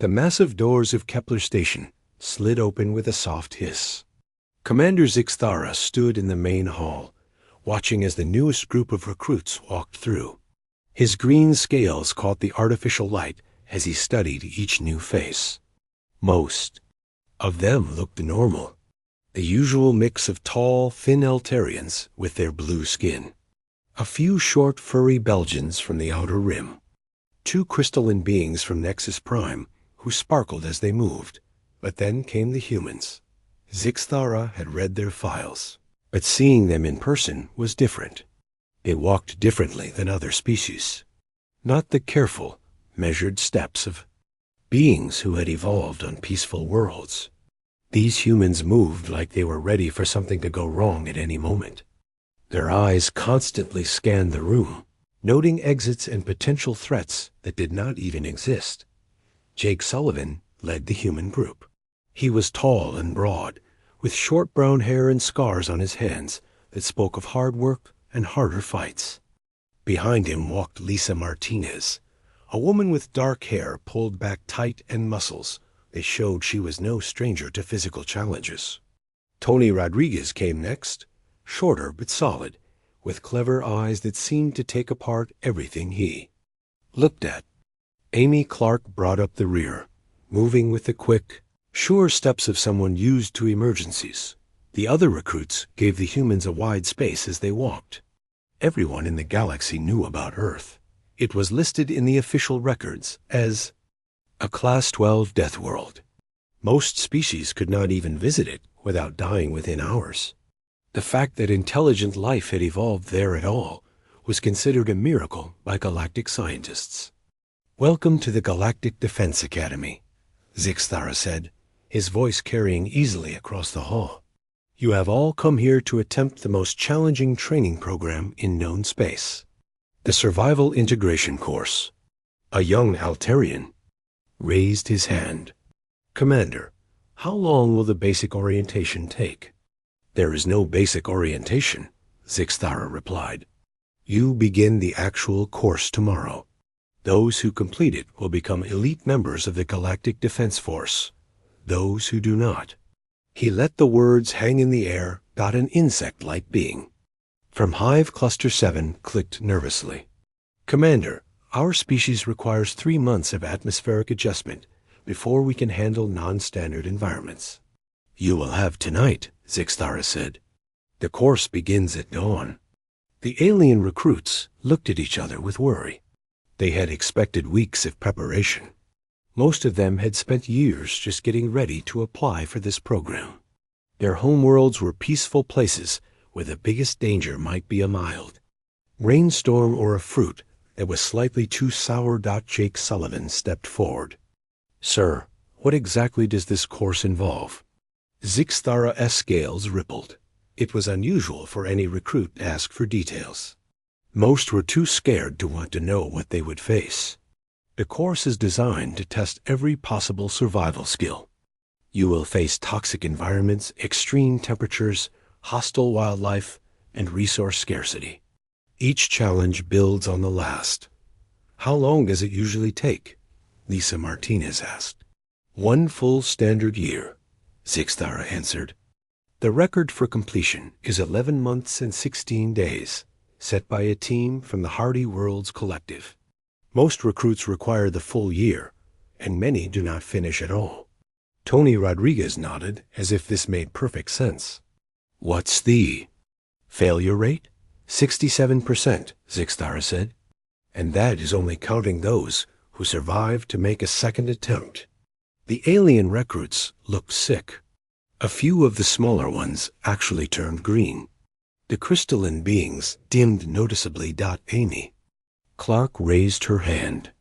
The massive doors of Kepler Station slid open with a soft hiss. Commander Zixthara stood in the main hall, watching as the newest group of recruits walked through. His green scales caught the artificial light as he studied each new face. Most of them looked normal, the usual mix of tall, thin Eltarians with their blue skin. A few short, furry Belgians from the Outer Rim. 2 crystalline beings from Nexus Prime who sparkled as they moved. But then came the humans. Zixthara had read their files, but seeing them in person was different. They walked differently than other species. Not the careful, measured steps of beings who had evolved on peaceful worlds. These humans moved like they were ready for something to go wrong at any moment. Their eyes constantly scanned the room, noting exits and potential threats that did not even exist. Jake Sullivan led the human group. He was tall and broad, with short brown hair and scars on his hands that spoke of hard work and harder fights. Behind him walked Lisa Martinez, a woman with dark hair pulled back tight and muscles that showed she was no stranger to physical challenges. Tony Rodriguez came next, shorter but solid, with clever eyes that seemed to take apart everything he looked at. Amy Clark brought up the rear, moving with the quick, sure steps of someone used to emergencies. The other recruits gave the humans a wide space as they walked. Everyone in the galaxy knew about Earth. It was listed in the official records as a Class 12 death world. Most species could not even visit it without dying within hours. The fact that intelligent life had evolved there at all was considered a miracle by galactic scientists. "Welcome to the Galactic Defense Academy," Zixthara said, his voice carrying easily across the hall. "You have all come here to attempt the most challenging training program in known space, the Survival Integration Course." A young Altarian raised his hand. "Commander, how long will the basic orientation take?" "There is no basic orientation," Zixthara replied. "You begin the actual course tomorrow. Those who complete it will become elite members of the Galactic Defense Force. Those who do not." He let the words hang in the air, got an insect-like being. From Hive Cluster 7 clicked nervously. "Commander, our species requires 3 months of atmospheric adjustment before we can handle non-standard environments." "You will have tonight," Zixthara said. "The course begins at dawn." The alien recruits looked at each other with worry. They had expected weeks of preparation. Most of them had spent years just getting ready to apply for this program. Their homeworlds were peaceful places where the biggest danger might be a mild rainstorm or a fruit that was slightly too sour. Jake Sullivan stepped forward. "Sir, what exactly does this course involve?" Zixthara's scales rippled. It was unusual for any recruit to ask for details. Most were too scared to want to know what they would face. The course is designed to test every possible survival skill. You will face toxic environments, extreme temperatures, hostile wildlife, and resource scarcity. Each challenge builds on the last. "How long does it usually take?" Lisa Martinez asked. 1 full standard year, Zixthara answered. "The record for completion is 11 months and 16 days, set by a team from the Hardy Worlds Collective. Most recruits require the full year, and many do not finish at all." Tony Rodriguez nodded as if this made perfect sense. "What's the failure rate?" 67%, Zixthara said. "And that is only counting those who survive to make a second attempt." The alien recruits looked sick. A few of the smaller ones actually turned green. The crystalline beings dimmed noticeably. Amy Clark raised her hand.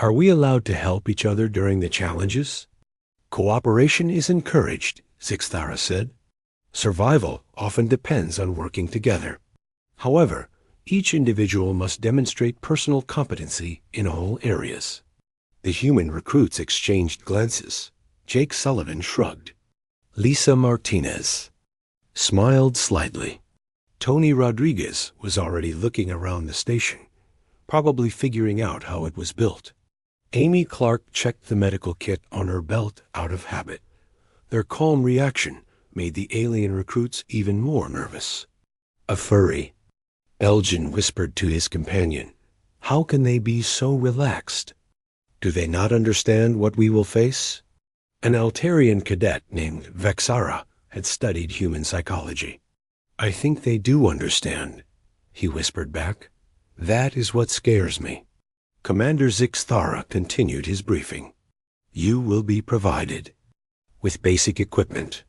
"Are we allowed to help each other during the challenges?" "Cooperation is encouraged," Zixthara said. "Survival often depends on working together. However, each individual must demonstrate personal competency in all areas." The human recruits exchanged glances. Jake Sullivan shrugged. Lisa Martinez smiled slightly. Tony Rodriguez was already looking around the station, probably figuring out how it was built. Amy Clark checked the medical kit on her belt out of habit. Their calm reaction made the alien recruits even more nervous. A furry. Elgin whispered to his companion. How can they be so relaxed? Do they not understand what we will face? An Altarian cadet named Vexara had studied human psychology. I think they do understand, he whispered back. That is what scares me. Commander Zixthara continued his briefing. You will be provided with basic equipment,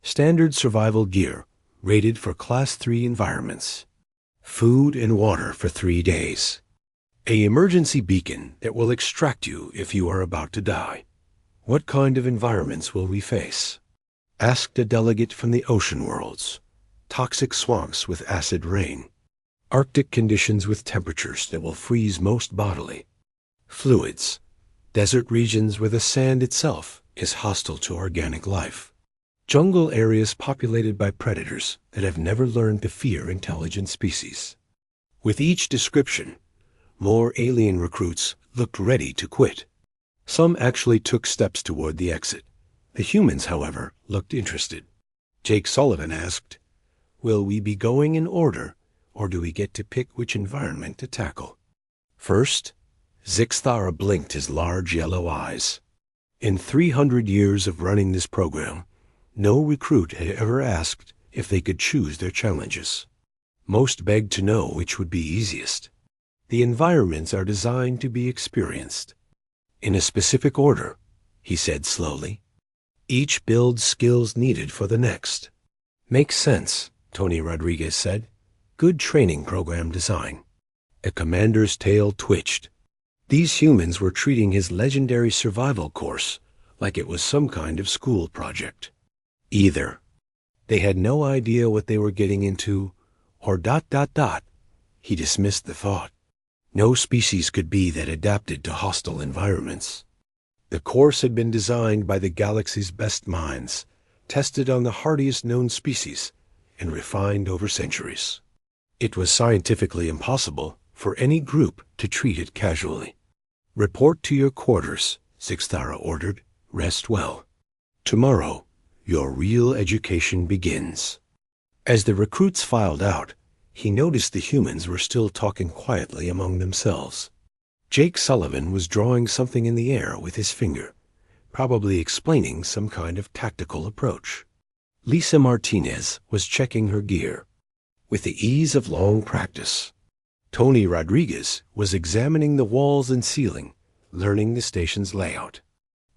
standard survival gear rated for Class 3 environments, food and water for 3 days, an emergency beacon that will extract you if you are about to die. What kind of environments will we face? Asked a delegate from the ocean worlds. Toxic swamps with acid rain, Arctic conditions with temperatures that will freeze most bodily, fluids, desert regions where the sand itself is hostile to organic life, jungle areas populated by predators that have never learned to fear intelligent species. With each description, more alien recruits looked ready to quit. Some actually took steps toward the exit. The humans, however, looked interested. Jake Sullivan asked, Will we be going in order, or do we get to pick which environment to tackle? First, Zixthara blinked his large yellow eyes. In 300 years of running this program, no recruit had ever asked if they could choose their challenges. Most begged to know which would be easiest. The environments are designed to be experienced. In a specific order, he said slowly. Each builds skills needed for the next. Makes sense, Tony Rodriguez said. Good training program design. A commander's tail twitched. These humans were treating his legendary survival course like it was some kind of school project. Either they had no idea what they were getting into, or ... He dismissed the thought. No species could be that adapted to hostile environments. The course had been designed by the galaxy's best minds, tested on the hardiest known species, and refined over centuries. It was scientifically impossible for any group to treat it casually. Report to your quarters, Zixthara ordered. Rest well. Tomorrow, your real education begins. As the recruits filed out, he noticed the humans were still talking quietly among themselves. Jake Sullivan was drawing something in the air with his finger, probably explaining some kind of tactical approach. Lisa Martinez was checking her gear. With the ease of long practice, Tony Rodriguez was examining the walls and ceiling, learning the station's layout.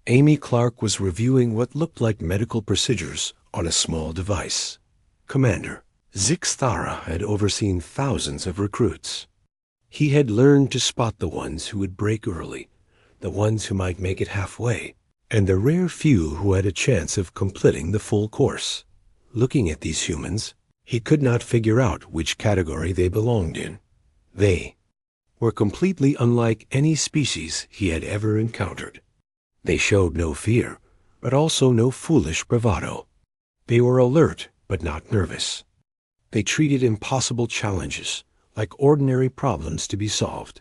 Amy Clark was reviewing what looked like medical procedures on a small device. Commander, Zixthara had overseen thousands of recruits. He had learned to spot the ones who would break early, the ones who might make it halfway, and the rare few who had a chance of completing the full course. Looking at these humans, he could not figure out which category they belonged in. They were completely unlike any species he had ever encountered. They showed no fear, but also no foolish bravado. They were alert, but not nervous. They treated impossible challenges like ordinary problems to be solved.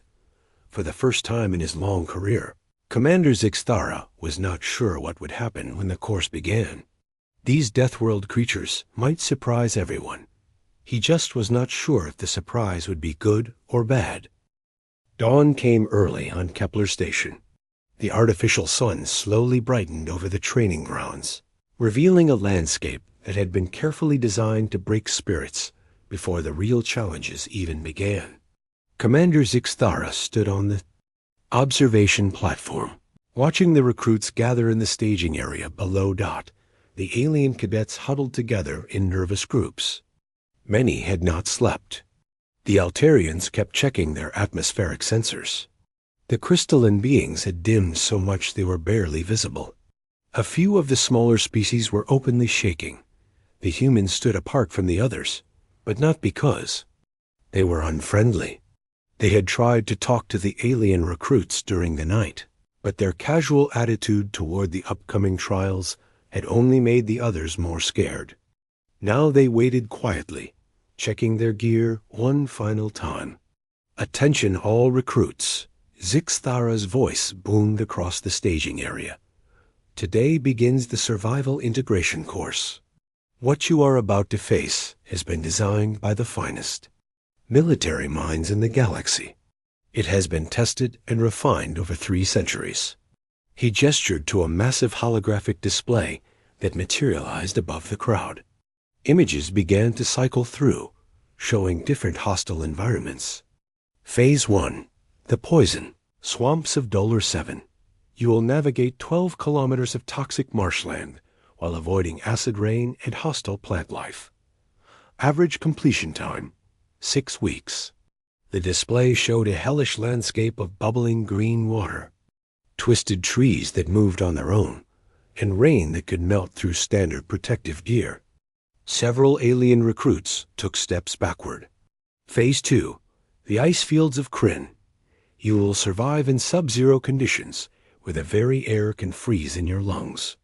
For the first time in his long career, Commander Zixthara was not sure what would happen when the course began. These Deathworld creatures might surprise everyone. He just was not sure if the surprise would be good or bad. Dawn came early on Kepler Station. The artificial sun slowly brightened over the training grounds, revealing a landscape that had been carefully designed to break spirits before the real challenges even began. Commander Zixthara stood on the observation platform, watching the recruits gather in the staging area below Dot. The alien cadets huddled together in nervous groups. Many had not slept. The Altarians kept checking their atmospheric sensors. The crystalline beings had dimmed so much they were barely visible. A few of the smaller species were openly shaking. The humans stood apart from the others, but not because they were unfriendly. They had tried to talk to the alien recruits during the night, but their casual attitude toward the upcoming trials had only made the others more scared. Now they waited quietly, checking their gear one final time. Attention all recruits. Zixthara's voice boomed across the staging area. Today begins the Survival Integration course. What you are about to face has been designed by the finest military minds in the galaxy. It has been tested and refined over 3 centuries. He gestured to a massive holographic display that materialized above the crowd. Images began to cycle through, showing different hostile environments. Phase 1. The Poison. Swamps of Dollar 7. You will navigate 12 kilometers of toxic marshland while avoiding acid rain and hostile plant life. Average completion time, 6 weeks. The display showed a hellish landscape of bubbling green water, twisted trees that moved on their own, and rain that could melt through standard protective gear. Several alien recruits took steps backward. Phase 2. The Ice Fields of Kryn. You will survive in sub-zero conditions where the very air can freeze in your lungs.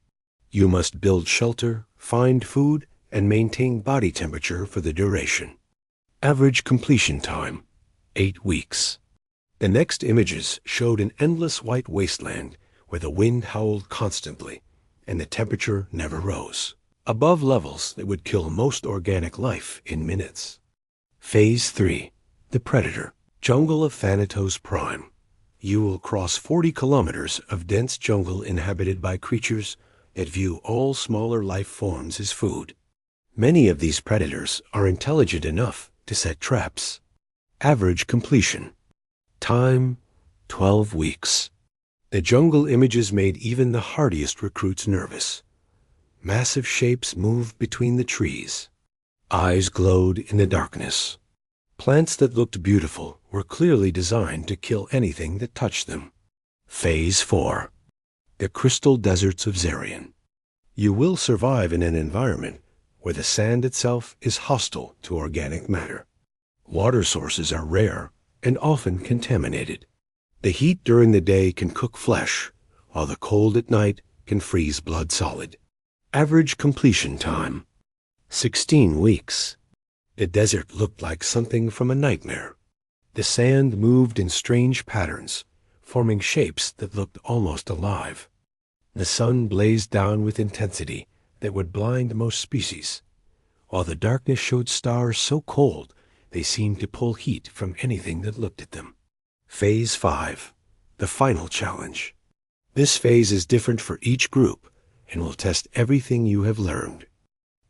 You must build shelter, find food, and maintain body temperature for the duration. Average completion time, 8 weeks. The next images showed an endless white wasteland where the wind howled constantly and the temperature never rose, above levels that would kill most organic life in minutes. Phase 3. The Predator. Jungle of Thanatos Prime. You will cross 40 kilometers of dense jungle inhabited by creatures that view all smaller life forms as food. Many of these predators are intelligent enough to set traps. Average completion. Time, 12 weeks. The jungle images made even the hardiest recruits nervous. Massive shapes moved between the trees. Eyes glowed in the darkness. Plants that looked beautiful were clearly designed to kill anything that touched them. Phase 4. The Crystal Deserts of Zarian. You will survive in an environment where the sand itself is hostile to organic matter. Water sources are rare and often contaminated. The heat during the day can cook flesh, while the cold at night can freeze blood solid. Average completion time, 16 weeks. The desert looked like something from a nightmare. The sand moved in strange patterns, forming shapes that looked almost alive. The sun blazed down with intensity that would blind most species, while the darkness showed stars so cold they seemed to pull heat from anything that looked at them. Phase 5. The Final Challenge. This phase is different for each group and will test everything you have learned.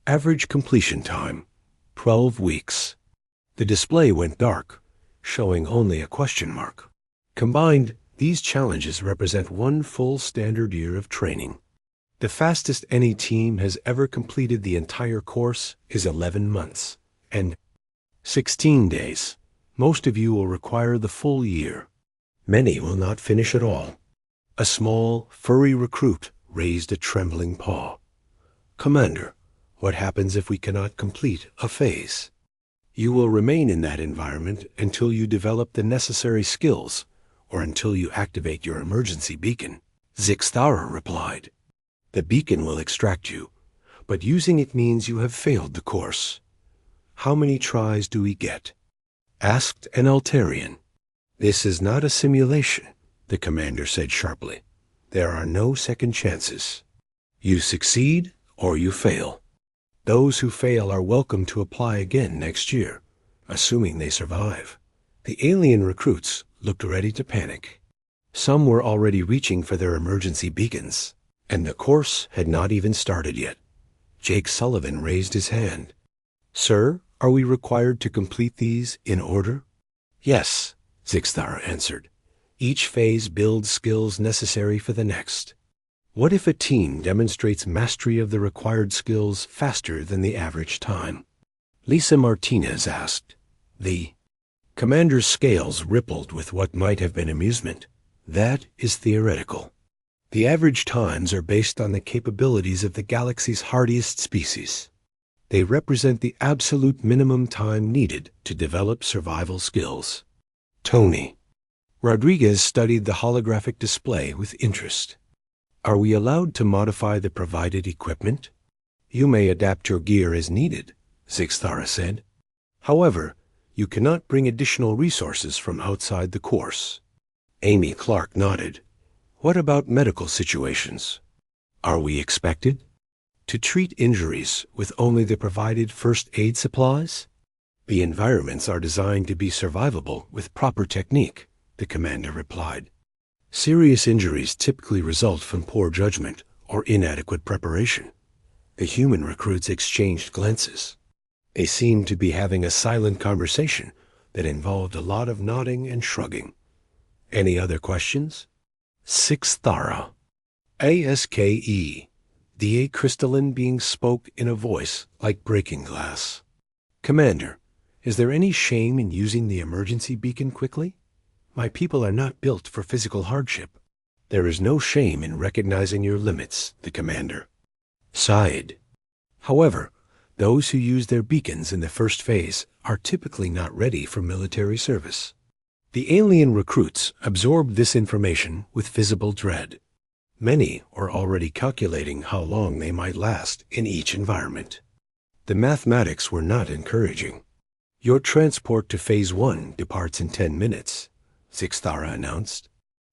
Average completion time, 12 weeks. The display went dark, showing only a question mark. Combined, these challenges represent 1 full standard year of training. The fastest any team has ever completed the entire course is 11 months, and 16 days. Most of you will require the full year. Many will not finish at all. A small, furry recruit raised a trembling paw. Commander, what happens if we cannot complete a phase? You will remain in that environment until you develop the necessary skills or until you activate your emergency beacon. Zixthara replied. The beacon will extract you, but using it means you have failed the course. How many tries do we get? Asked an Altarian. This is not a simulation, the commander said sharply. There are no second chances. You succeed or you fail. Those who fail are welcome to apply again next year, assuming they survive. The alien recruits looked ready to panic. Some were already reaching for their emergency beacons, and the course had not even started yet. Jake Sullivan raised his hand. Sir, are we required to complete these in order? Yes, Zixthara answered. Each phase builds skills necessary for the next. What if a team demonstrates mastery of the required skills faster than the average time? Lisa Martinez asked. The commander's scales rippled with what might have been amusement. That is theoretical. The average times are based on the capabilities of the galaxy's hardiest species. They represent the absolute minimum time needed to develop survival skills. Tony. Rodriguez studied the holographic display with interest. Are we allowed to modify the provided equipment? You may adapt your gear as needed, Zixthara said. However, you cannot bring additional resources from outside the course. Amy Clark nodded. What about medical situations? Are we expected to treat injuries with only the provided first aid supplies? The environments are designed to be survivable with proper technique, the commander replied. Serious injuries typically result from poor judgment or inadequate preparation. The human recruits exchanged glances. They seemed to be having a silent conversation that involved a lot of nodding and shrugging. Any other questions? Sixth Thara. ASKE. The A crystalline being spoke in a voice like breaking glass. Commander, is there any shame in using the emergency beacon quickly? My people are not built for physical hardship. There is no shame in recognizing your limits, the commander sighed. However, those who use their beacons in the first phase are typically not ready for military service. The alien recruits absorb this information with visible dread. Many are already calculating how long they might last in each environment. The mathematics were not encouraging. Your transport to Phase 1 departs in 10 minutes, Sixthara announced.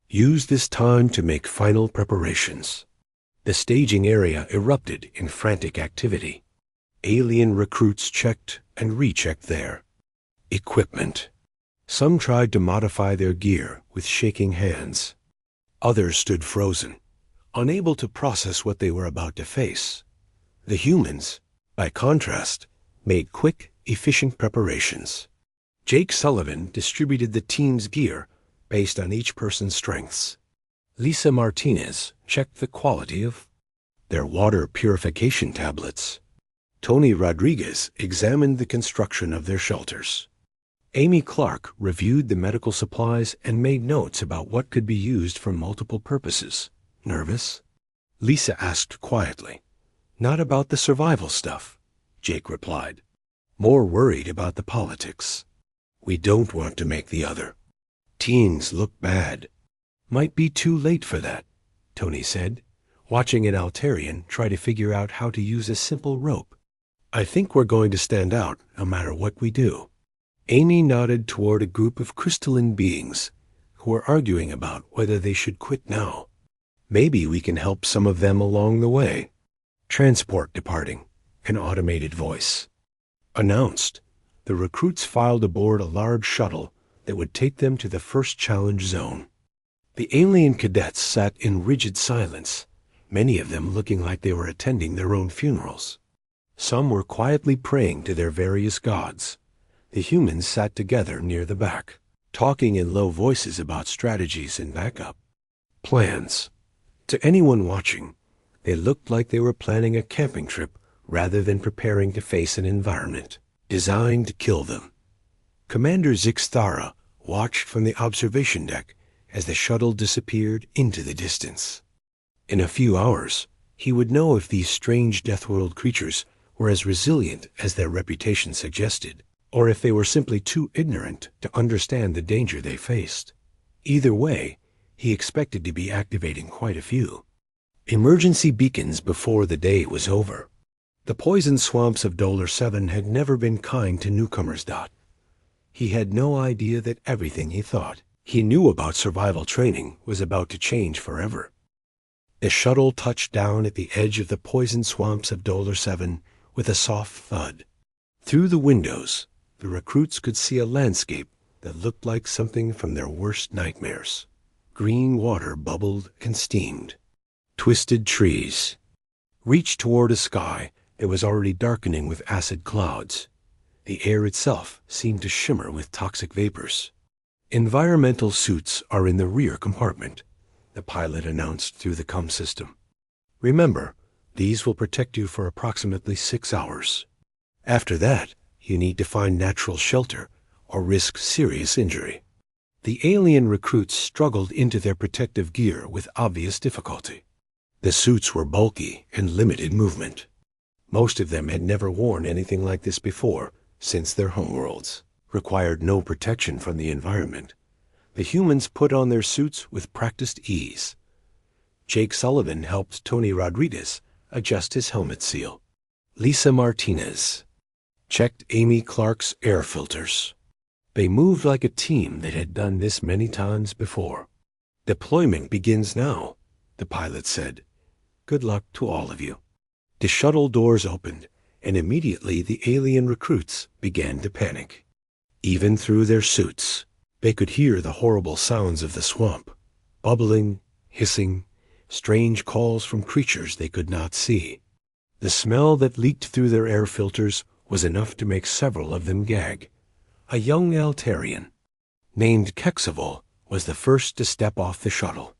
Use this time to make final preparations. The staging area erupted in frantic activity. Alien recruits checked and rechecked their equipment. Some tried to modify their gear with shaking hands. Others stood frozen, unable to process what they were about to face. The humans, by contrast, made quick, efficient preparations. Jake Sullivan distributed the team's gear based on each person's strengths. Lisa Martinez checked the quality of their water purification tablets. Tony Rodriguez examined the construction of their shelters. Amy Clark reviewed the medical supplies and made notes about what could be used for multiple purposes. Nervous? Lisa asked quietly. Not about the survival stuff, Jake replied. More worried about the politics. We don't want to make the other teens look bad. Might be too late for that, Tony said, watching an Altarian try to figure out how to use a simple rope. I think we're going to stand out no matter what we do. Amy nodded toward a group of crystalline beings who were arguing about whether they should quit now. Maybe we can help some of them along the way. Transport departing, an automated voice announced. The recruits filed aboard a large shuttle that would take them to the first challenge zone. The alien cadets sat in rigid silence, many of them looking like they were attending their own funerals. Some were quietly praying to their various gods. The humans sat together near the back, talking in low voices about strategies and backup plans. To anyone watching, they looked like they were planning a camping trip rather than preparing to face an environment designed to kill them. Commander Zixthara watched from the observation deck as the shuttle disappeared into the distance. In a few hours, he would know if these strange Deathworld creatures were as resilient as their reputation suggested, or if they were simply too ignorant to understand the danger they faced. Either way, he expected to be activating quite a few emergency beacons before the day was over. The poison swamps of Dolar 7 had never been kind to newcomers. He had no idea that everything he thought he knew about survival training was about to change forever. The shuttle touched down at the edge of the poison swamps of Dolar 7 with a soft thud. Through the windows, the recruits could see a landscape that looked like something from their worst nightmares. Green water bubbled and steamed. Twisted trees reached toward a sky that was already darkening with acid clouds. The air itself seemed to shimmer with toxic vapors. Environmental suits are in the rear compartment, the pilot announced through the comm system. Remember, these will protect you for approximately 6 hours. After that, you need to find natural shelter or risk serious injury. The alien recruits struggled into their protective gear with obvious difficulty. The suits were bulky and limited movement. Most of them had never worn anything like this before, since their homeworlds required no protection from the environment. The humans put on their suits with practiced ease. Jake Sullivan helped Tony Rodriguez adjust his helmet seal. Lisa Martinez checked Amy Clark's air filters. They moved like a team that had done this many times before. Deployment begins now, the pilot said. Good luck to all of you. The shuttle doors opened, and immediately the alien recruits began to panic. Even through their suits, they could hear the horrible sounds of the swamp, bubbling, hissing, strange calls from creatures they could not see. The smell that leaked through their air filters was enough to make several of them gag. A young Altarian, named Kexavol, was the first to step off the shuttle.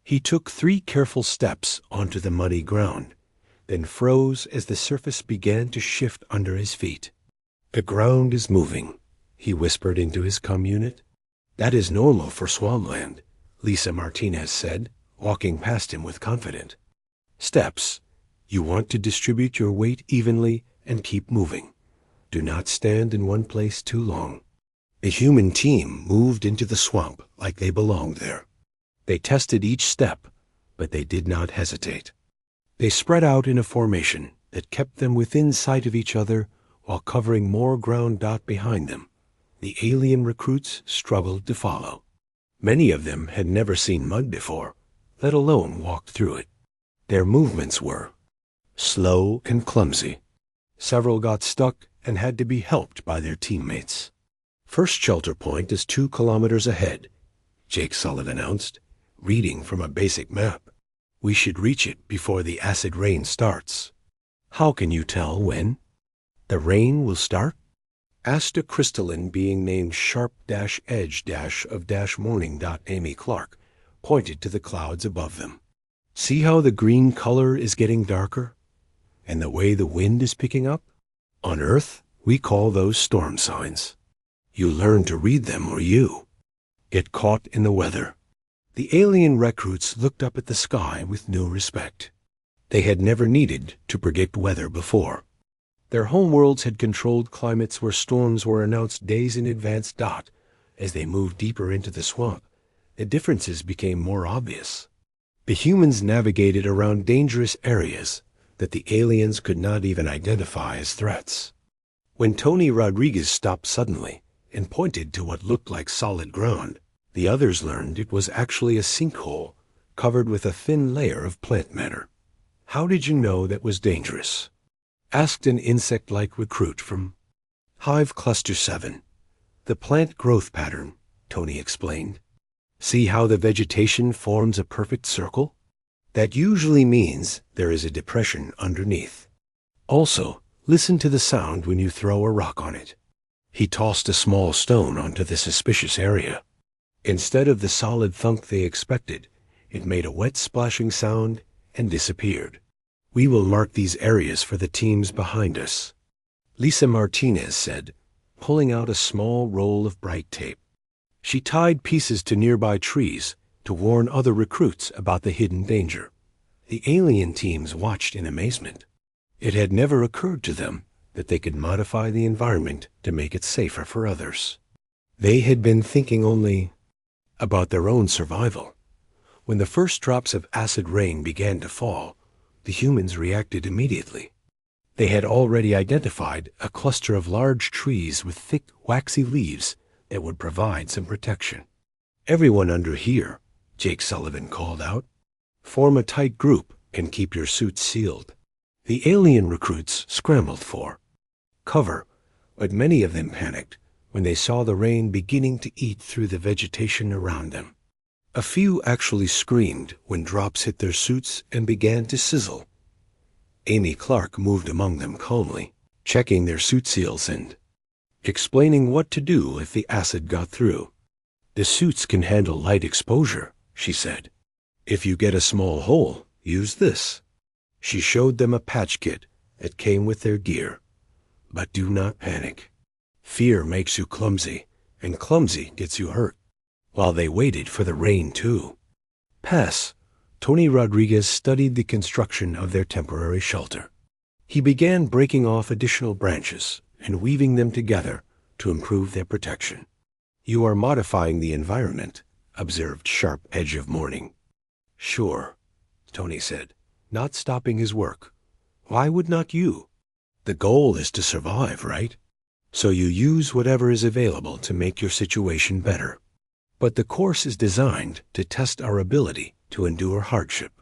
He took 3 careful steps onto the muddy ground, then froze as the surface began to shift under his feet. The ground is moving, he whispered into his comm unit. That is normal for Swampland, Lisa Martinez said, walking past him with confident steps. You want to distribute your weight evenly and keep moving. Do not stand in one place too long. The human team moved into the swamp like they belonged there. They tested each step, but they did not hesitate. They spread out in a formation that kept them within sight of each other while covering more ground behind them. The alien recruits struggled to follow. Many of them had never seen mud before, let alone walked through it. Their movements were slow and clumsy. Several got stuck and had to be helped by their teammates. First shelter point is 2 kilometers ahead, Jake Sullivan announced, reading from a basic map. We should reach it before the acid rain starts. How can you tell when? The rain will start? Asked a crystalline being named Sharp-Edge-of-Morning. Amy Clark pointed to the clouds above them. See how the green color is getting darker? And the way the wind is picking up? On Earth, we call those storm signs. You learn to read them or you get caught in the weather. The alien recruits looked up at the sky with new respect. They had never needed to predict weather before. Their homeworlds had controlled climates where storms were announced days in advance. As they moved deeper into the swamp, the differences became more obvious. The humans navigated around dangerous areas that the aliens could not even identify as threats. When Tony Rodriguez stopped suddenly and pointed to what looked like solid ground, the others learned it was actually a sinkhole covered with a thin layer of plant matter. How did you know that was dangerous? Asked an insect-like recruit from Hive Cluster 7. The plant growth pattern, Tony explained. See how the vegetation forms a perfect circle? That usually means there is a depression underneath. Also, listen to the sound when you throw a rock on it. He tossed a small stone onto the suspicious area. Instead of the solid thunk they expected, it made a wet splashing sound and disappeared. We will mark these areas for the teams behind us, Lisa Martinez said, pulling out a small roll of bright tape. She tied pieces to nearby trees to warn other recruits about the hidden danger. The alien teams watched in amazement. It had never occurred to them that they could modify the environment to make it safer for others. They had been thinking only about their own survival. When the first drops of acid rain began to fall, the humans reacted immediately. They had already identified a cluster of large trees with thick, waxy leaves that would provide some protection. Everyone under here, Jake Sullivan called out. Form a tight group and keep your suits sealed. The alien recruits scrambled for cover, but many of them panicked when they saw the rain beginning to eat through the vegetation around them. A few actually screamed when drops hit their suits and began to sizzle. Amy Clark moved among them calmly, checking their suit seals and explaining what to do if the acid got through. The suits can handle light exposure, she said. If you get a small hole, use this. She showed them a patch kit that came with their gear. But do not panic. Fear makes you clumsy, and clumsy gets you hurt. While they waited for the rain, too. Tony Rodriguez studied the construction of their temporary shelter. He began breaking off additional branches and weaving them together to improve their protection. You are modifying the environment, observed Sharp Edge of Morning. Sure, Tony said, not stopping his work. Why would not you? The goal is to survive, right? So you use whatever is available to make your situation better. But the course is designed to test our ability to endure hardship,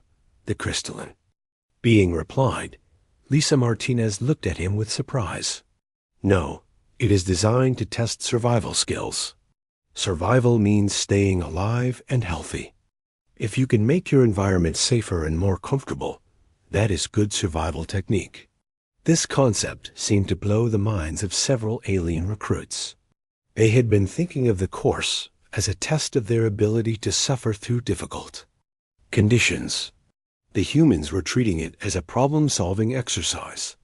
the crystalline. Being replied, Lisa Martinez looked at him with surprise. No, it is designed to test survival skills. Survival means staying alive and healthy. If you can make your environment safer and more comfortable, that is good survival technique. This concept seemed to blow the minds of several alien recruits. They had been thinking of the course as a test of their ability to suffer through difficult conditions. The humans were treating it as a problem-solving exercise.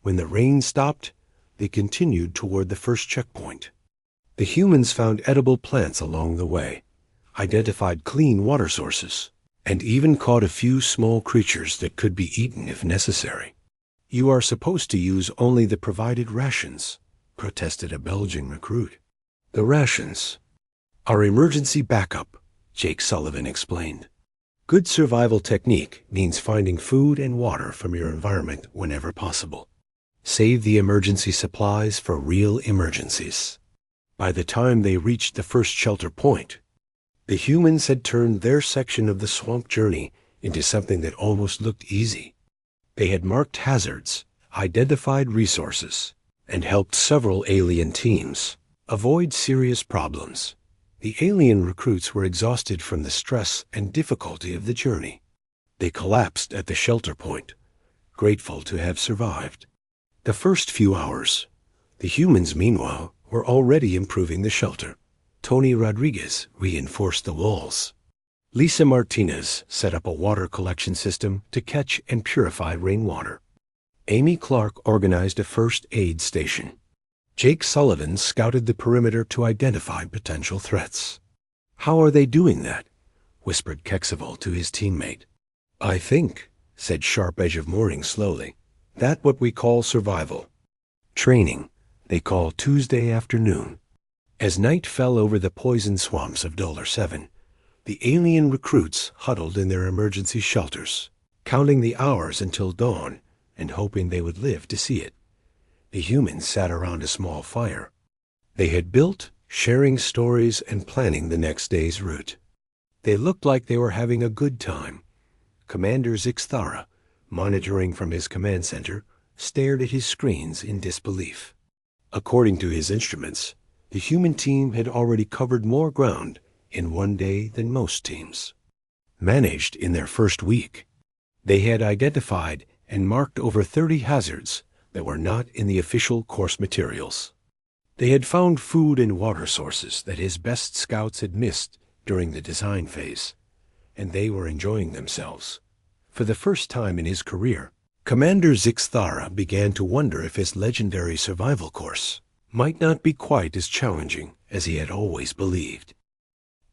When the rain stopped, they continued toward the first checkpoint. The humans found edible plants along the way, identified clean water sources, and even caught a few small creatures that could be eaten if necessary. You are supposed to use only the provided rations, protested a Belgian recruit. The rations. Our emergency backup, Jake Sullivan explained. Good survival technique means finding food and water from your environment whenever possible. Save the emergency supplies for real emergencies. By the time they reached the first shelter point, the humans had turned their section of the swamp journey into something that almost looked easy. They had marked hazards, identified resources, and helped several alien teams avoid serious problems. The alien recruits were exhausted from the stress and difficulty of the journey. They collapsed at the shelter point, grateful to have survived. The first few hours, the humans, meanwhile, were already improving the shelter. Tony Rodriguez reinforced the walls. Lisa Martinez set up a water collection system to catch and purify rainwater. Amy Clark organized a first aid station. Jake Sullivan scouted the perimeter to identify potential threats. How are they doing that? Whispered Kexival to his teammate. I think, said Sharp Edge of Morning slowly, that what we call survival. Training, they call Tuesday afternoon. As night fell over the poison swamps of $7, the alien recruits huddled in their emergency shelters, counting the hours until dawn and hoping they would live to see it. The humans sat around a small fire. They had built, sharing stories and planning the next day's route. They looked like they were having a good time. Commander Zixthara, monitoring from his command center, stared at his screens in disbelief. According to his instruments, the human team had already covered more ground in one day than most teams. Managed in their first week, they had identified and marked over 30 hazards that were not in the official course materials. They had found food and water sources that his best scouts had missed during the design phase, and they were enjoying themselves. For the first time in his career, Commander Zixthara began to wonder if his legendary survival course might not be quite as challenging as he had always believed.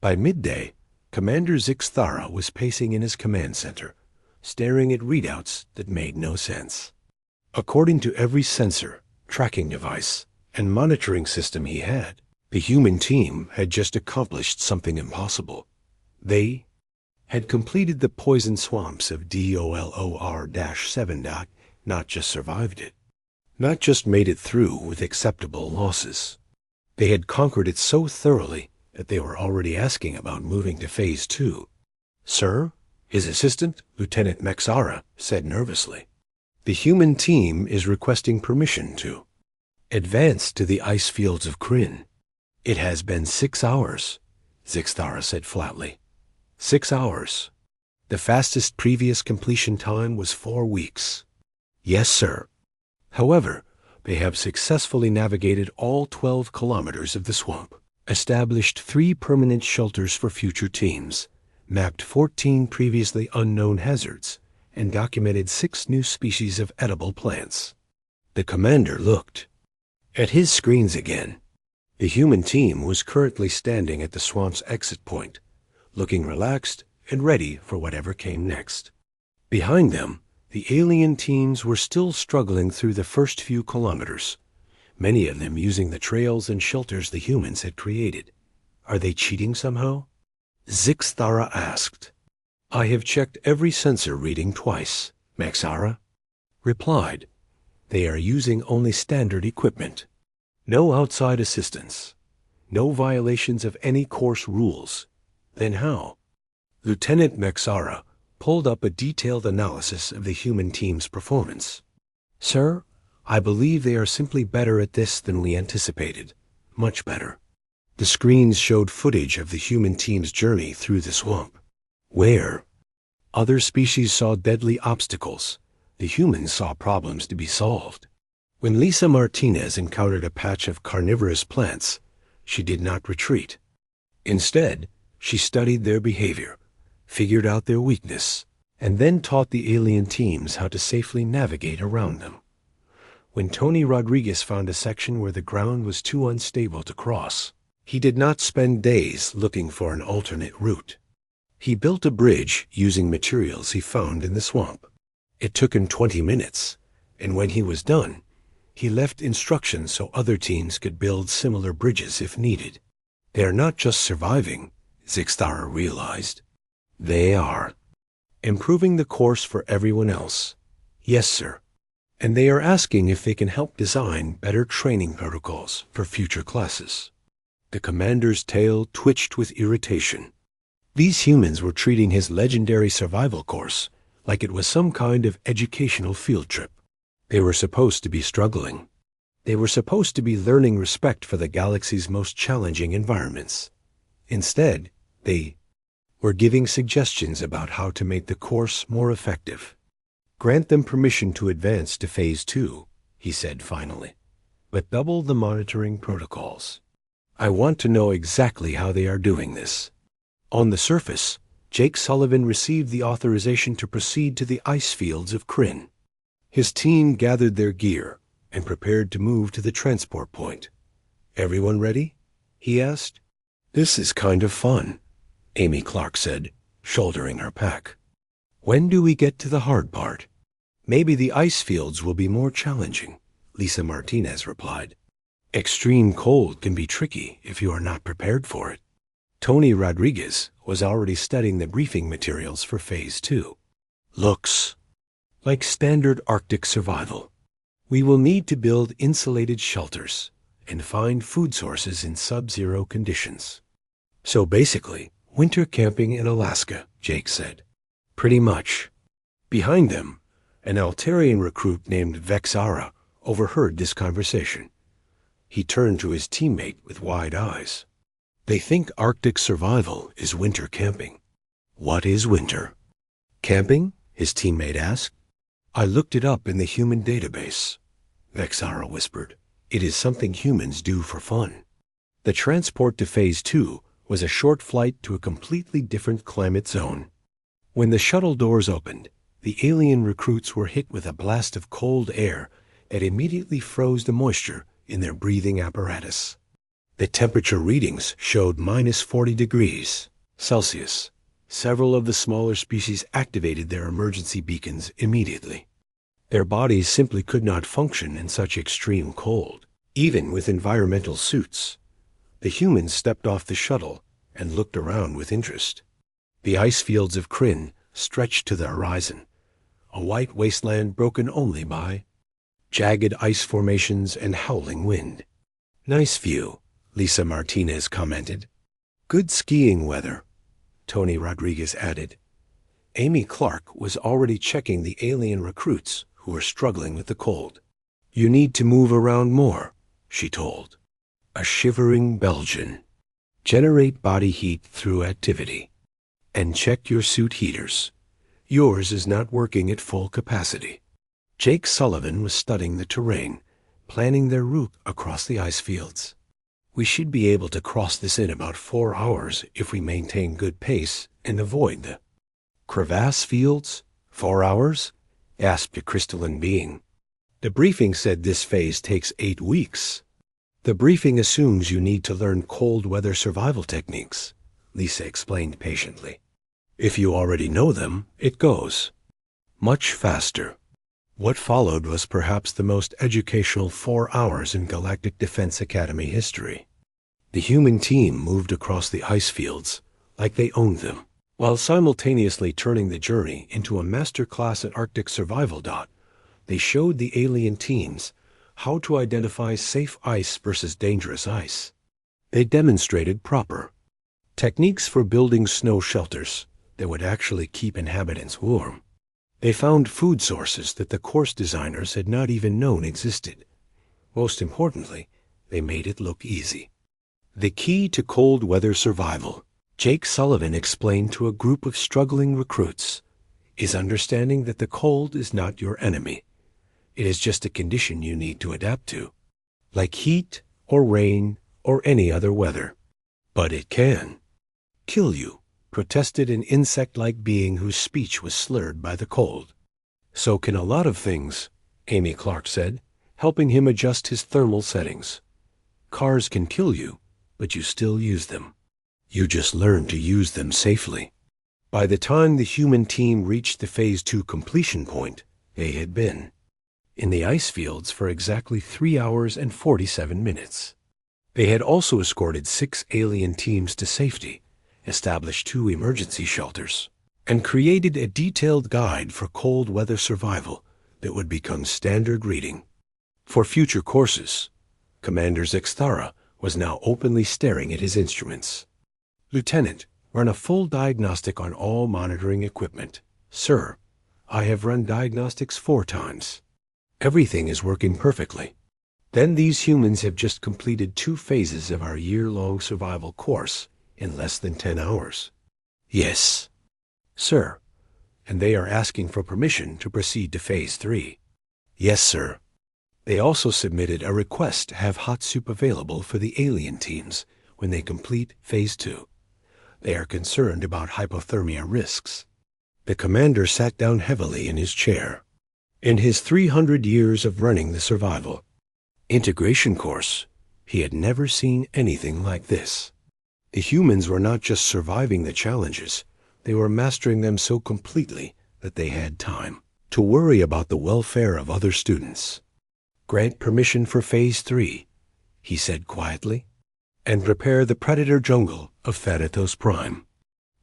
By midday, Commander Zixthara was pacing in his command center, staring at readouts that made no sense. According to every sensor, tracking device, and monitoring system he had, the human team had just accomplished something impossible. They had completed the poison swamps of DOLOR-7. Not just survived it, not just made it through with acceptable losses. They had conquered it so thoroughly that they were already asking about moving to Phase 2. Sir, his assistant, Lieutenant Maxara, said nervously, the human team is requesting permission to advance to the ice fields of Kryn. It has been 6 hours, Zixthara said flatly. 6 hours. The fastest previous completion time was 4 weeks. Yes, sir. However, they have successfully navigated all 12 kilometers of the swamp, established 3 permanent shelters for future teams, mapped 14 previously unknown hazards, and documented 6 new species of edible plants. The commander looked at his screens again. The human team was currently standing at the swamp's exit point, looking relaxed and ready for whatever came next. Behind them, the alien teams were still struggling through the first few kilometers, many of them using the trails and shelters the humans had created. Are they cheating somehow? Zixthara asked. I have checked every sensor reading twice, Maxara replied. They are using only standard equipment. No outside assistance. No violations of any course rules. Then how? Lieutenant Maxara pulled up a detailed analysis of the human team's performance. Sir, I believe they are simply better at this than we anticipated. Much better. The screens showed footage of the human team's journey through the swamp. Where other species saw deadly obstacles, the humans saw problems to be solved. When Lisa Martinez encountered a patch of carnivorous plants, she did not retreat. Instead, she studied their behavior, figured out their weakness, and then taught the alien teams how to safely navigate around them. When Tony Rodriguez found a section where the ground was too unstable to cross, he did not spend days looking for an alternate route. He built a bridge using materials he found in the swamp. It took him 20 minutes, and when he was done, he left instructions so other teams could build similar bridges if needed. They are not just surviving, Zixtara realized. They are improving the course for everyone else. Yes, sir. And they are asking if they can help design better training protocols for future classes. The commander's tail twitched with irritation. These humans were treating his legendary survival course like it was some kind of educational field trip. They were supposed to be struggling. They were supposed to be learning respect for the galaxy's most challenging environments. Instead, they were giving suggestions about how to make the course more effective. Grant them permission to advance to Phase 2, he said finally, but double the monitoring protocols. I want to know exactly how they are doing this. On the surface, Jake Sullivan received the authorization to proceed to the ice fields of Kryn. His team gathered their gear and prepared to move to the transport point. Everyone ready? He asked. This is kind of fun, Amy Clark said, shouldering her pack. When do we get to the hard part? Maybe the ice fields will be more challenging, Lisa Martinez replied. Extreme cold can be tricky if you are not prepared for it. Tony Rodriguez was already studying the briefing materials for Phase 2. Looks like standard Arctic survival. We will need to build insulated shelters and find food sources in sub-zero conditions. So basically, winter camping in Alaska, Jake said. Pretty much. Behind them, an Altarian recruit named Vexara overheard this conversation. He turned to his teammate with wide eyes. They think Arctic survival is winter camping. What is winter? Camping? His teammate asked. I looked it up in the human database, Vexara whispered. It is something humans do for fun. The transport to Phase 2 was a short flight to a completely different climate zone. When the shuttle doors opened, the alien recruits were hit with a blast of cold air that immediately froze the moisture in their breathing apparatus. The temperature readings showed -40 degrees Celsius. Several of the smaller species activated their emergency beacons immediately. Their bodies simply could not function in such extreme cold, even with environmental suits. The humans stepped off the shuttle and looked around with interest. The ice fields of Kryn stretched to the horizon, a white wasteland broken only by jagged ice formations and howling wind. Nice view, Lisa Martinez commented. Good skiing weather, Tony Rodriguez added. Amy Clark was already checking the alien recruits who were struggling with the cold. You need to move around more, she told. A shivering Belgian. Generate body heat through activity. And check your suit heaters. Yours is not working at full capacity. Jake Sullivan was studying the terrain, planning their route across the ice fields. We should be able to cross this in about 4 hours if we maintain good pace and avoid the crevasse fields. 4 hours? Asked a crystalline being. The briefing said this phase takes 8 weeks. The briefing assumes you need to learn cold weather survival techniques, Lisa explained patiently. If you already know them, it goes much faster. What followed was perhaps the most educational 4 hours in Galactic Defense Academy history. The human team moved across the ice fields like they owned them, while simultaneously turning the journey into a master class at Arctic survival. They showed the alien teams how to identify safe ice versus dangerous ice. They demonstrated proper techniques for building snow shelters that would actually keep inhabitants warm. They found food sources that the course designers had not even known existed. Most importantly, they made it look easy. The key to cold weather survival, Jake Sullivan explained to a group of struggling recruits, is understanding that the cold is not your enemy. It is just a condition you need to adapt to, like heat or rain or any other weather. But it can kill you, protested an insect-like being whose speech was slurred by the cold. So can a lot of things, Amy Clark said, helping him adjust his thermal settings. Cars can kill you, but you still use them. You just learn to use them safely. By the time the human team reached the Phase 2 completion point, they had been in the ice fields for exactly 3 hours and 47 minutes. They had also escorted 6 alien teams to safety, established 2 emergency shelters, and created a detailed guide for cold weather survival that would become standard reading. For future courses, Commander Zixthara was now openly staring at his instruments. Lieutenant, run a full diagnostic on all monitoring equipment. Sir, I have run diagnostics 4 times. Everything is working perfectly. Then these humans have just completed 2 phases of our year-long survival course in less than 10 hours. Yes, sir. And they are asking for permission to proceed to Phase 3. Yes, sir. They also submitted a request to have hot soup available for the alien teams when they complete Phase 2. They are concerned about hypothermia risks. The commander sat down heavily in his chair. In his 300 years of running the survival integration course, he had never seen anything like this. The humans were not just surviving the challenges, they were mastering them so completely that they had time to worry about the welfare of other students. Grant permission for Phase 3, he said quietly, and prepare the predator jungle of Thanatos Prime.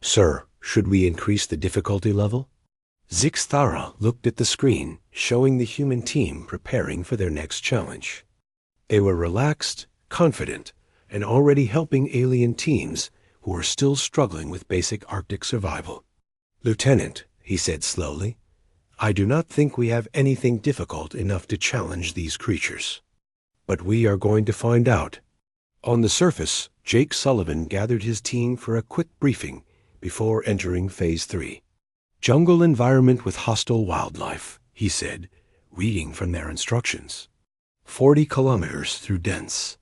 Sir, should we increase the difficulty level? Zixthara looked at the screen, showing the human team preparing for their next challenge. They were relaxed, confident, and already helping alien teams who were still struggling with basic Arctic survival. Lieutenant, he said slowly, I do not think we have anything difficult enough to challenge these creatures. But we are going to find out. On the surface, Jake Sullivan gathered his team for a quick briefing before entering Phase 3. Jungle environment with hostile wildlife, he said, reading from their instructions. 40 kilometers through dense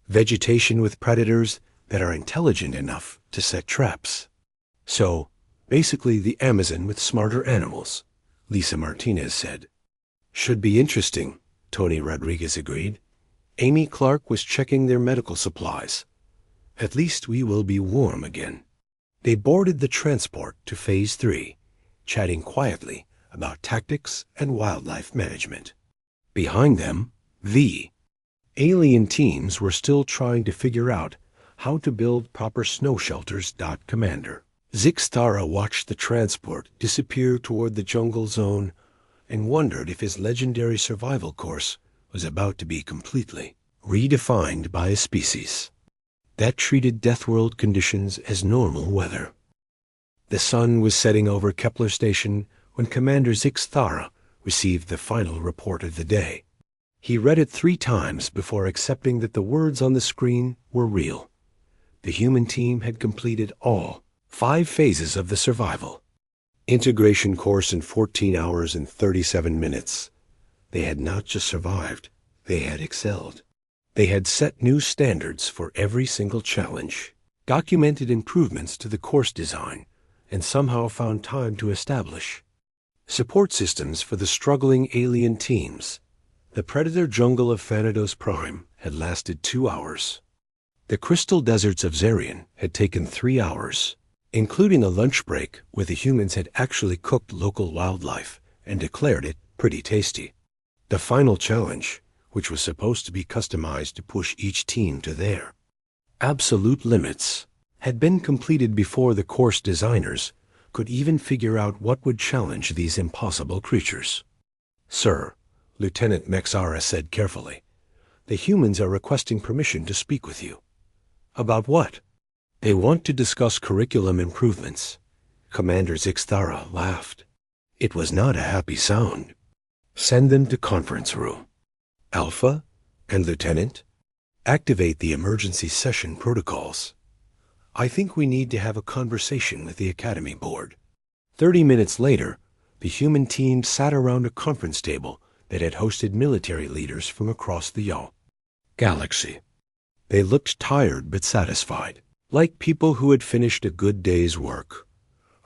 vegetation with predators that are intelligent enough to set traps. So, basically the Amazon with smarter animals, Lisa Martinez said. Should be interesting, Tony Rodriguez agreed. Amy Clark was checking their medical supplies. At least we will be warm again. They boarded the transport to Phase 3, chatting quietly about tactics and wildlife management. Behind them, the alien teams were still trying to figure out how to build proper snow shelters. Commander Zixthara watched the transport disappear toward the jungle zone and wondered if his legendary survival course was about to be completely redefined by a species that treated Deathworld conditions as normal weather. The sun was setting over Kepler Station when Commander Zixthara received the final report of the day. He read it 3 times before accepting that the words on the screen were real. The human team had completed all 5 phases of the survival integration course in 14 hours and 37 minutes. They had not just survived, they had excelled. They had set new standards for every single challenge, documented improvements to the course design, and somehow found time to establish support systems for the struggling alien teams. The predator jungle of Thanatos Prime had lasted 2 hours. The crystal deserts of Zarian had taken 3 hours, including a lunch break where the humans had actually cooked local wildlife and declared it pretty tasty. The final challenge, which was supposed to be customized to push each team to their absolute limits, had been completed before the course designers could even figure out what would challenge these impossible creatures. Sir, Lieutenant Mexara said carefully, the humans are requesting permission to speak with you. About what? They want to discuss curriculum improvements. Commander Zixthara laughed. It was not a happy sound. Send them to conference room. Alpha and Lieutenant, activate the emergency session protocols. I think we need to have a conversation with the Academy Board. 30 minutes later, the human team sat around a conference table that had hosted military leaders from across the galaxy. They looked tired but satisfied, like people who had finished a good day's work.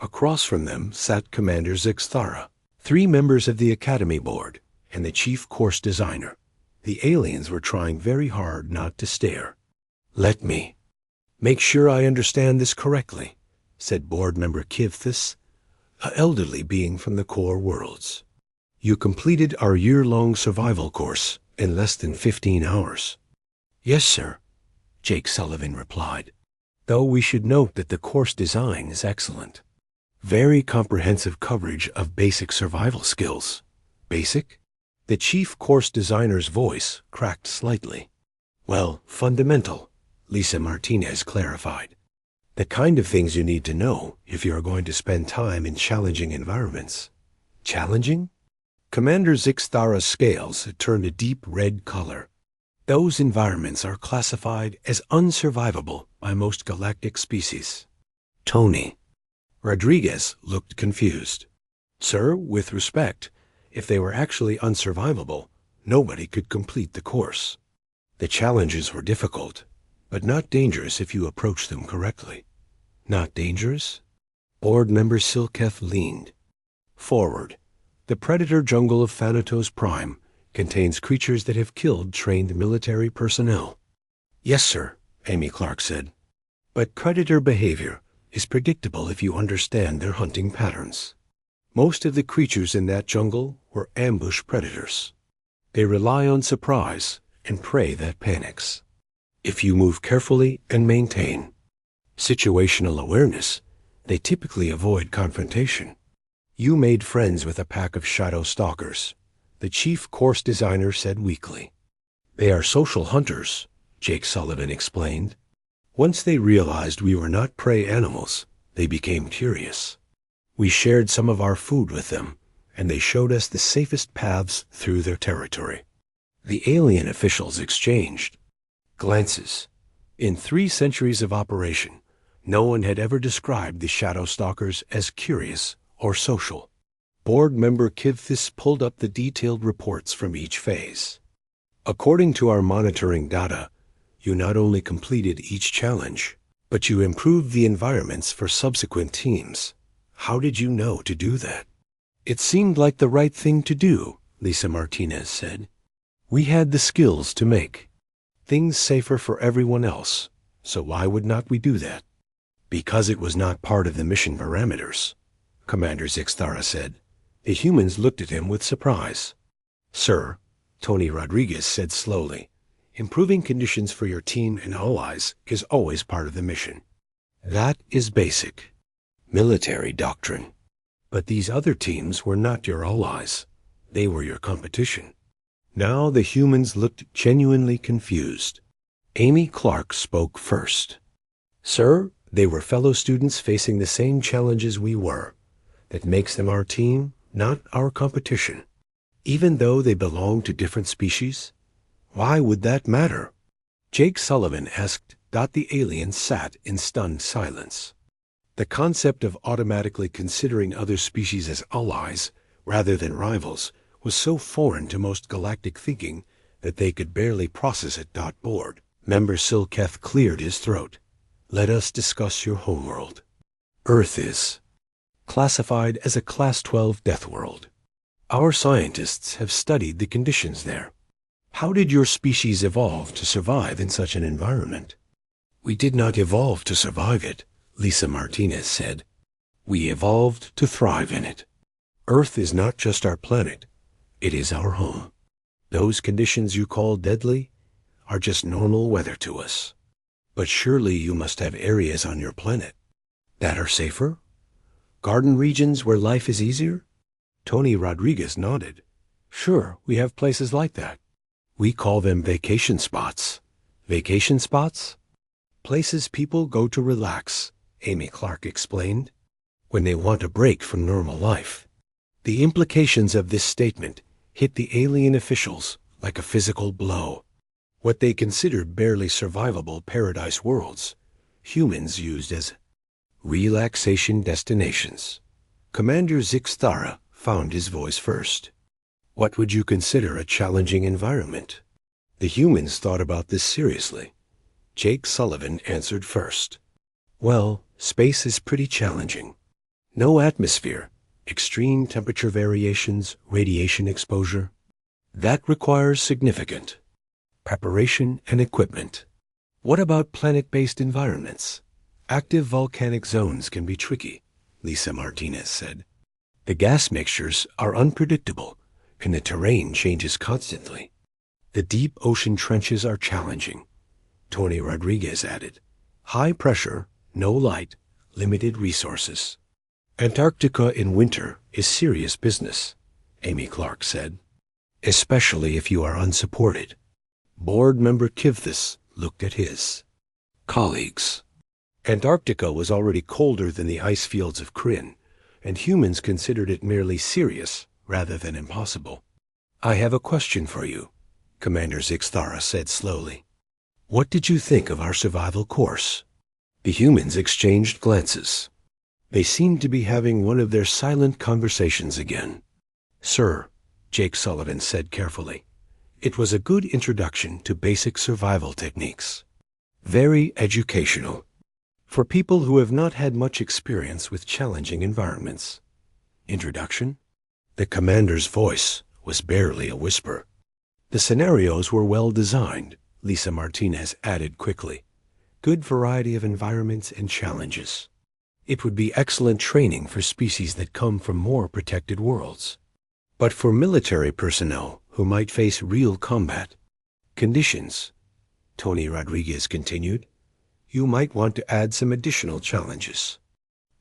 Across from them sat Commander Zixthara, 3 members of the Academy Board, and the chief course designer. The aliens were trying very hard not to stare. Let me make sure I understand this correctly, said board member Kivthis, an elderly being from the core worlds. You completed our year-long survival course in less than 15 hours. Yes, sir, Jake Sullivan replied, though we should note that the course design is excellent. Very comprehensive coverage of basic survival skills. Basic? The chief course designer's voice cracked slightly. Well, fundamental, Lisa Martinez clarified. The kind of things you need to know if you are going to spend time in challenging environments. Challenging? Commander Zixthara's scales had turned a deep red color. Those environments are classified as unsurvivable by most galactic species. Tony. Rodriguez looked confused. Sir, with respect, if they were actually unsurvivable, nobody could complete the course. The challenges were difficult, but not dangerous if you approach them correctly. Not dangerous? Board member Silketh leaned forward. The predator jungle of Thanatos Prime contains creatures that have killed trained military personnel. Yes, sir, Amy Clark said. But predator behavior is predictable if you understand their hunting patterns. Most of the creatures in that jungle were ambush predators. They rely on surprise and prey that panics. If you move carefully and maintain situational awareness, they typically avoid confrontation. You made friends with a pack of shadow stalkers, the chief course designer said weakly. They are social hunters, Jake Sullivan explained. Once they realized we were not prey animals, they became curious. We shared some of our food with them, and they showed us the safest paths through their territory. The alien officials exchanged glances. In 3 centuries of operation, no one had ever described the shadow stalkers as curious or social. Board member Kivthis pulled up the detailed reports from each phase. According to our monitoring data, you not only completed each challenge, but you improved the environments for subsequent teams. How did you know to do that? It seemed like the right thing to do, Lisa Martinez said. We had the skills to make things safer for everyone else, so why would not we do that? Because it was not part of the mission parameters, Commander Zixthara said. The humans looked at him with surprise. Sir, Tony Rodriguez said slowly, improving conditions for your team and allies is always part of the mission. That is basic military doctrine. But these other teams were not your allies. They were your competition. Now the humans looked genuinely confused. Amy Clark spoke first. Sir, they were fellow students facing the same challenges we were. That makes them our team, not our competition. Even though they belong to different species, why would that matter? Jake Sullivan asked. The aliens sat in stunned silence. The concept of automatically considering other species as allies rather than rivals was so foreign to most galactic thinking that they could barely process it. Board member Silketh cleared his throat. Let us discuss your homeworld. Earth is classified as a Class 12 Deathworld. Our scientists have studied the conditions there. How did your species evolve to survive in such an environment? We did not evolve to survive it, Lisa Martinez said. We evolved to thrive in it. Earth is not just our planet. It is our home. Those conditions you call deadly are just normal weather to us. But surely you must have areas on your planet that are safer? Garden regions where life is easier? Tony Rodriguez nodded. Sure, we have places like that. We call them vacation spots. Vacation spots? Places people go to relax, Amy Clark explained, when they want a break from normal life. The implications of this statement hit the alien officials like a physical blow. What they considered barely survivable paradise worlds, humans used as relaxation destinations. Commander Zixthara found his voice first. What would you consider a challenging environment? The humans thought about this seriously. Jake Sullivan answered first. Well, space is pretty challenging. No atmosphere, extreme temperature variations, radiation exposure. That requires significant preparation and equipment. What about planet-based environments? Active volcanic zones can be tricky, Lisa Martinez said. The gas mixtures are unpredictable, and the terrain changes constantly. The deep ocean trenches are challenging, Tony Rodriguez added. High pressure, no light, limited resources. Antarctica in winter is serious business, Amy Clark said, especially if you are unsupported. Board member Kivthis looked at his colleagues. Antarctica was already colder than the ice fields of Kryn, and humans considered it merely serious rather than impossible. I have a question for you, Commander Zixthara said slowly. What did you think of our survival course? The humans exchanged glances. They seemed to be having one of their silent conversations again. Sir, Jake Sullivan said carefully, it was a good introduction to basic survival techniques. Very educational. For people who have not had much experience with challenging environments. Introduction? The commander's voice was barely a whisper. The scenarios were well designed, Lisa Martinez added quickly. Good variety of environments and challenges. It would be excellent training for species that come from more protected worlds. But for military personnel who might face real combat conditions, Tony Rodriguez continued, you might want to add some additional challenges.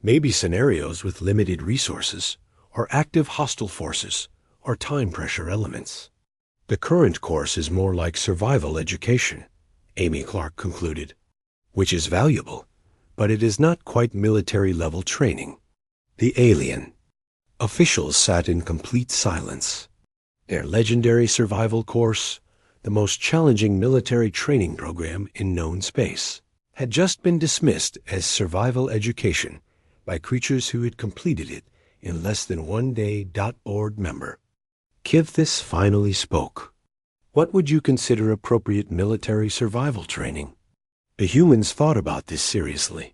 Maybe scenarios with limited resources, or active hostile forces, or time pressure elements. The current course is more like survival education, Amy Clark concluded, which is valuable, but it is not quite military-level training. The alien. Officials sat in complete silence. Their legendary survival course, the most challenging military training program in known space, had just been dismissed as survival education by creatures who had completed it in less than 1 day. Board member Kivthis finally spoke. What would you consider appropriate military survival training? The humans thought about this seriously.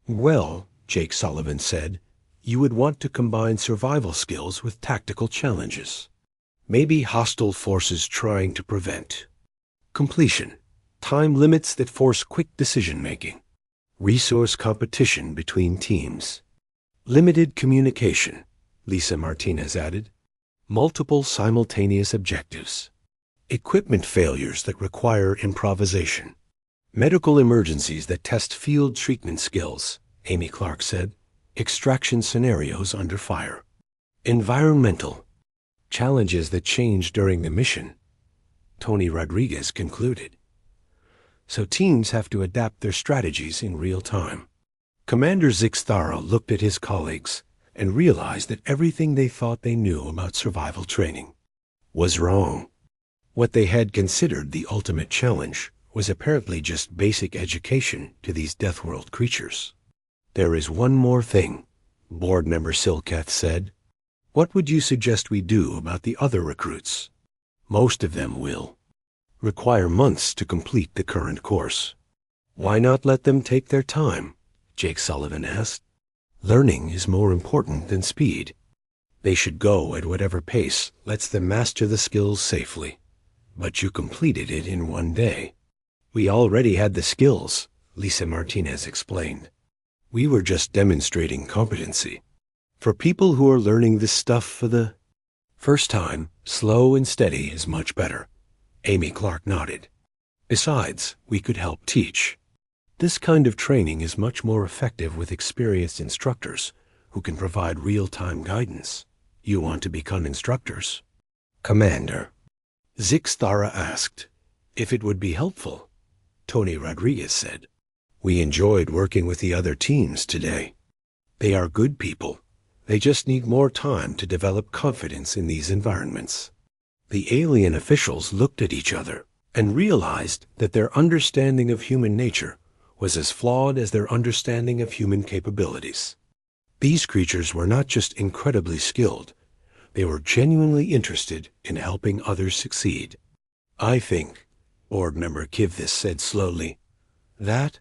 Well, Jake Sullivan said, you would want to combine survival skills with tactical challenges. Maybe hostile forces trying to prevent completion. Time limits that force quick decision-making. Resource competition between teams. Limited communication, Lisa Martinez added. Multiple simultaneous objectives. Equipment failures that require improvisation. Medical emergencies that test field treatment skills, Amy Clark said. Extraction scenarios under fire. Environmental. Challenges that change during the mission, Tony Rodriguez concluded. So teams have to adapt their strategies in real time. Commander Zixthara looked at his colleagues and realized that everything they thought they knew about survival training was wrong. What they had considered the ultimate challenge was apparently just basic education to these Deathworld creatures. There is one more thing, board member Silketh said. What would you suggest we do about the other recruits? Most of them will require months to complete the current course. Why not let them take their time? Jake Sullivan asked. Learning is more important than speed. They should go at whatever pace lets them master the skills safely. But you completed it in 1 day. We already had the skills, Lisa Martinez explained. We were just demonstrating competency. For people who are learning this stuff for the first time, slow and steady is much better. Amy Clark nodded. Besides, we could help teach. This kind of training is much more effective with experienced instructors who can provide real-time guidance. You want to become instructors? Commander. Zixthara asked. If it would be helpful, Tony Rodriguez said. We enjoyed working with the other teams today. They are good people. They just need more time to develop confidence in these environments." The alien officials looked at each other and realized that their understanding of human nature was as flawed as their understanding of human capabilities. These creatures were not just incredibly skilled, they were genuinely interested in helping others succeed. "I think," board member Kivthis said slowly, "that